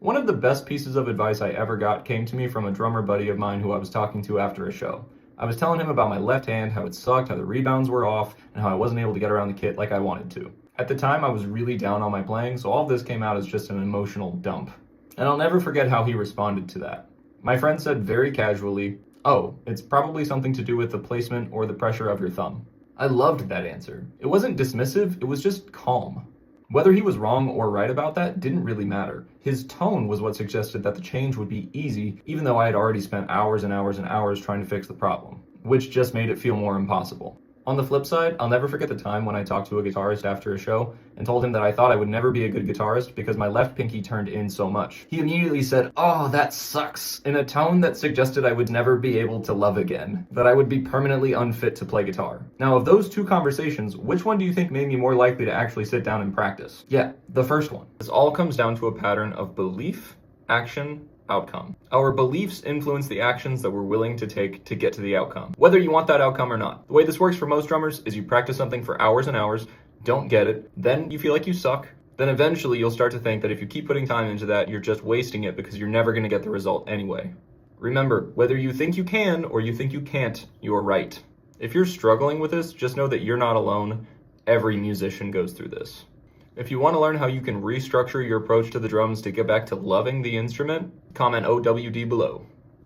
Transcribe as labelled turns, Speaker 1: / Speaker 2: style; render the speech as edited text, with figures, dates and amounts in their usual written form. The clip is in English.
Speaker 1: One of the best pieces of advice I ever got came to me from a drummer buddy of mine who I was talking to after a show. I was telling him about my left hand, how it sucked, how the rebounds were off, and how I wasn't able to get around the kit like I wanted to. At the time, I was really down on my playing, so all of this came out as just an emotional dump. And I'll never forget how he responded to that. My friend said very casually, "Oh, it's probably something to do with the placement or the pressure of your thumb." I loved that answer. It wasn't dismissive, it was just calm. Whether he was wrong or right about that didn't really matter. His tone was what suggested that the change would be easy, even though I had already spent hours and hours and hours trying to fix the problem, which just made it feel more impossible. On the flip side, I'll never forget the time when I talked to a guitarist after a show and told him that I thought I would never be a good guitarist because my left pinky turned in so much. He immediately said, "Oh, that sucks," in a tone that suggested I would never be able to love again, that I would be permanently unfit to play guitar. Now, of those two conversations, which one do you think made me more likely to actually sit down and practice? Yeah, the first one. This all comes down to a pattern of belief, action, outcome. Our beliefs influence the actions that we're willing to take to get to the outcome, whether you want that outcome or not. The way this works for most drummers is you practice something for hours and hours, don't get it, then you feel like you suck, then eventually you'll start to think that if you keep putting time into that, you're just wasting it because you're never going to get the result anyway. Remember, whether you think you can or you think you can't, you're right. If you're struggling with this, just know that you're not alone. Every musician goes through this. If you want to learn how you can restructure your approach to the drums to get back to loving the instrument, comment OWD below.